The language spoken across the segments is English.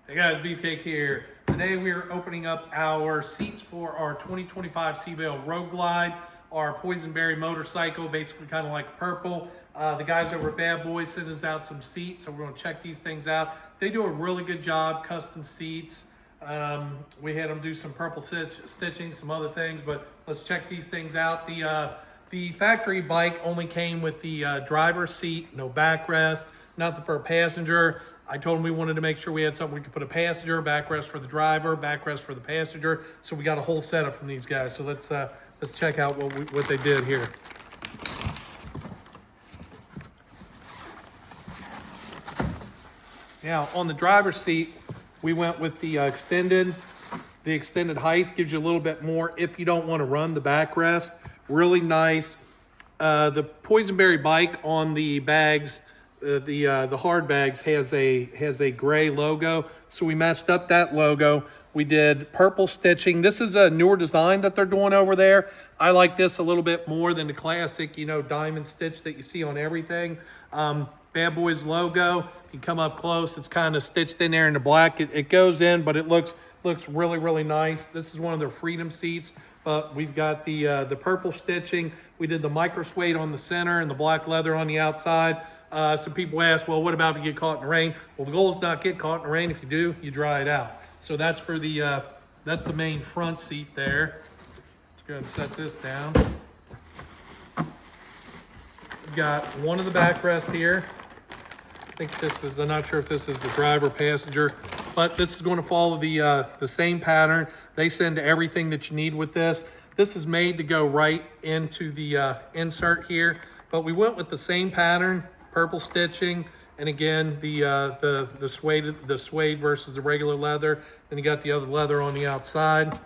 Hey guys, Beefcake here. Today we are opening up our seats for our 2025 CvO Rdad, our Poison Berry motorcycle, basically kind of like purple. The guys over at Bad Boyz sent us out some seats, so we're going to check these things out. They do a really good job, custom seats. We had them do some purple stitching, some other things, but let's check these things out. The factory bike only came with the driver's seat, no backrest, nothing for a passenger. I told them we wanted to make sure we had something we could put a passenger, backrest for the driver, backrest for the passenger. So we got a whole setup from these guys. So let's check out what they did here. Now on the driver's seat, we went with the extended height. Gives you a little bit more if you don't want to run the backrest. Really nice. The Poison Berry bike on the bags, the hard bags has a gray logo, so we matched up that logo. We did purple stitching. This is a newer design that they're doing over there. I like this a little bit more than the classic, diamond stitch that you see on everything. Bad Boyz logo. You come up close, it's kind of stitched in there in the black. It goes in, but it looks really, really nice. This is one of their Freedom seats, but we've got the purple stitching. We did the micro suede on the center and the black leather on the outside. Some people ask, well, what about if you get caught in the rain? Well, the goal is not get caught in the rain. If you do, you dry it out. So that's for that's the main front seat there. Let's go ahead and set this down. We've got one of the backrests here. I think this is, I'm not sure if this is the driver passenger, but this is going to follow the same pattern. They send everything that you need with this. This is made to go right into the insert here, but we went with the same pattern, purple stitching, and again the suede versus the regular leather. Then you got the other leather on the outside.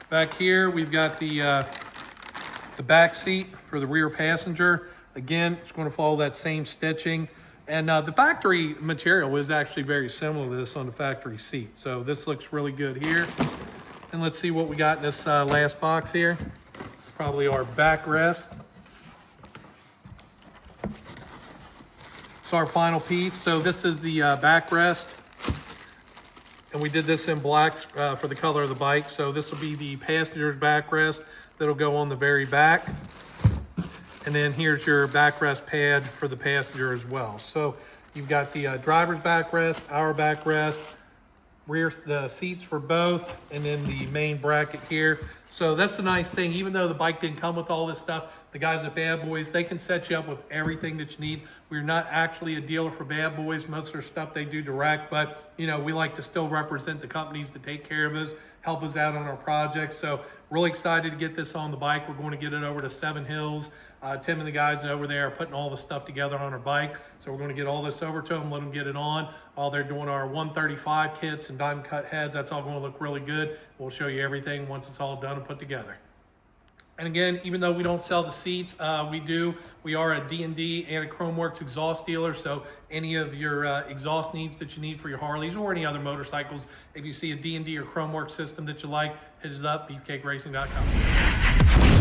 Back here we've got the back seat for the rear passenger. Again, it's going to follow that same stitching. And the factory material is actually very similar to this on the factory seat. So this looks really good here. And let's see what we got in this last box here. Probably our backrest. It's our final piece. So this is the backrest. And we did this in blacks for the color of the bike. So this will be the passenger's backrest that'll go on the very back. And then here's your backrest pad for the passenger as well. So you've got the driver's backrest, our backrest, the seats for both, and then the main bracket here. So that's the nice thing. Even though the bike didn't come with all this stuff, the guys at Bad Boyz, they can set you up with everything that you need. We're not actually a dealer for Bad Boyz. Most of their stuff they do direct, but we like to still represent the companies that take care of us, help us out on our projects. So really excited to get this on the bike. We're going to get it over to Seven Hills. Tim and the guys over there are putting all the stuff together on our bike. So we're going to get all this over to them, let them get it on. While they're doing our 135 kits and diamond cut heads, that's all going to look really good. We'll show you everything once it's all done and put together. And again, even though we don't sell the seats, we are a D&D and a Chromeworks exhaust dealer. So any of your exhaust needs that you need for your Harleys or any other motorcycles, if you see a D&D or Chromeworks system that you like, hit us up, beefcakeracing.com.